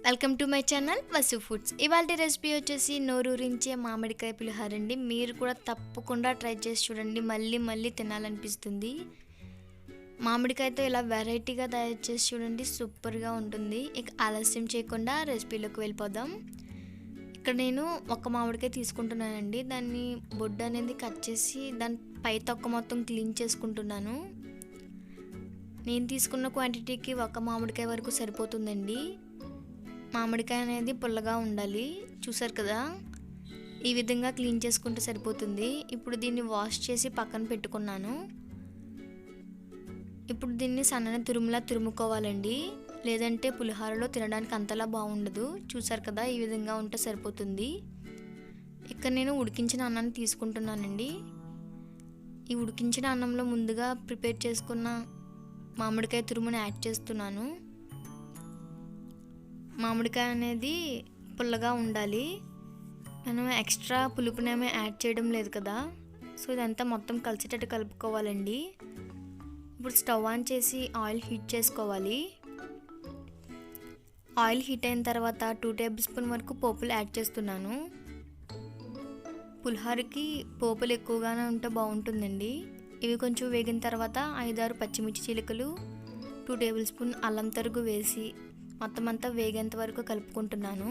Welcome to my channel Vasu foods. ఇవాళ recipe వచ్చేసి నోరూరించే మామిడికాయ పులిహోర అండి. మీరు కూడా తప్పకుండా ట్రై చేసి చూడండి, మళ్ళీ మళ్ళీ తినాలనిపిస్తుంది. మామిడికాయతో ఇలా వెరైటీగా తయారు చేసి చూడండి, సూపర్గా ఉంటుంది. ఇక ఆలస్యం చేయకుండా రెసిపీలోకి వెళ్ళిపోదాం. ఇక్కడ నేను ఒక మామిడికాయ తీసుకుంటున్నానండి. దాన్ని బొడ్డు అనేది కట్ చేసి దాని పై తొక్క మొత్తం క్లీన్ చేసుకుంటున్నాను. నేను తీసుకున్న క్వాంటిటీకి ఒక మామిడికాయ వరకు సరిపోతుందండి. మామిడికాయ అనేది పుల్లగా ఉండాలి. చూసారు కదా, ఈ విధంగా క్లీన్ చేసుకుంటే సరిపోతుంది. ఇప్పుడు దీన్ని వాష్ చేసి పక్కన పెట్టుకున్నాను. ఇప్పుడు దీన్ని సన్నని తురుములా తురుముకోవాలండి, లేదంటే పులిహోరలో తినడానికి అంతలా బాగుండదు. చూసారు కదా, ఈ విధంగా ఉంటే సరిపోతుంది. ఇక్కడ నేను ఉడికించిన అన్నాన్ని తీసుకుంటున్నానండి. ఈ ఉడికించిన అన్నంలో ముందుగా ప్రిపేర్ చేసుకున్న మామిడికాయ తురుముని యాడ్ చేస్తున్నాను. మామిడికాయ అనేది పుల్లగా ఉండాలి, మనం ఎక్స్ట్రా పులుపునేమీ యాడ్ చేయడం లేదు కదా. సో ఇదంతా మొత్తం కలిసేటట్టు కలుపుకోవాలండి. ఇప్పుడు స్టవ్ ఆన్ చేసి ఆయిల్ హీట్ చేసుకోవాలి. ఆయిల్ హీట్ అయిన తర్వాత 2 టేబుల్ స్పూన్ వరకు పోపులు యాడ్ చేస్తున్నాను. పులిహోరకి పోపులు ఎక్కువగానే ఉంటే బాగుంటుందండి. ఇవి కొంచెం వేగిన తర్వాత 5-6 పచ్చిమిర్చి చీలికలు, 2 టేబుల్ స్పూన్ అల్లం తరుగు వేసి మొత్తం అంతా వేగేంత వరకు కలుపుకుంటున్నాను.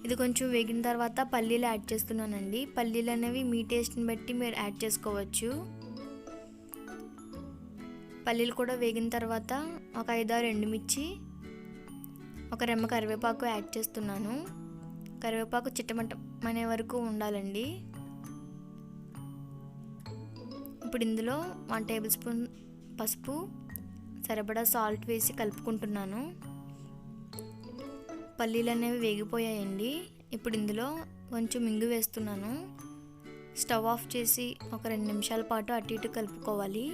ఇది కొంచెం వేగిన తర్వాత పల్లీలు యాడ్ చేస్తున్నానండి. పల్లీలు అనేవి మీ టేస్ట్ని బట్టి మీరు యాడ్ చేసుకోవచ్చు. పల్లీలు కూడా వేగిన తర్వాత ఒక 5-6 ఎండుమిర్చి, ఒక రెమ్మ కరివేపాకు యాడ్ చేస్తున్నాను. కరివేపాకు చిట్టమనే వరకు ఉండాలండి. ఇప్పుడు ఇందులో 1 టేబుల్ స్పూన్ పసుపు, సరిపడా సాల్ట్ వేసి కలుపుకుంటున్నాను. పల్లీలు అనేవి వేగిపోయాయండి. ఇప్పుడు ఇందులో కొంచెం ఇంగు వేస్తున్నాను. స్టవ్ ఆఫ్ చేసి ఒక 2 నిమిషాల పాటు అటు ఇటు కలుపుకోవాలి.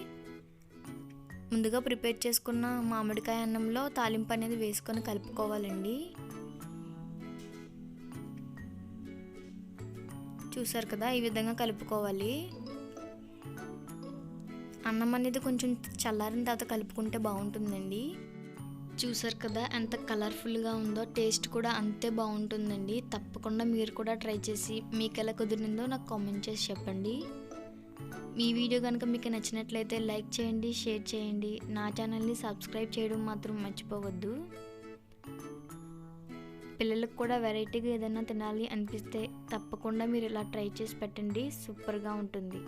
ముందుగా ప్రిపేర్ చేసుకున్న మామిడికాయ అన్నంలో తాలింపు అనేది వేసుకొని కలుపుకోవాలండి. చూసారు కదా, ఈ విధంగా కలుపుకోవాలి. అన్నం అనేది కొంచెం చల్లారిన తర్వాత కలుపుకుంటే బాగుంటుందండి. చూసారు కదా ఎంత కలర్ఫుల్గా ఉందో, టేస్ట్ కూడా అంతే బాగుంటుందండి. తప్పకుండా మీరు కూడా ట్రై చేసి మీకు ఎలా కుదిరిందో నాకు కామెంట్ చేసి చెప్పండి. ఈ వీడియో కనుక మీకు నచ్చినట్లయితే లైక్ చేయండి, షేర్ చేయండి. నా ఛానల్ని సబ్స్క్రైబ్ చేయడం మాత్రం మర్చిపోవద్దు. పిల్లలకు కూడా వెరైటీగా ఏదైనా తినాలి అనిపిస్తే తప్పకుండా మీరు ఇలా ట్రై చేసి పెట్టండి, సూపర్గా ఉంటుంది.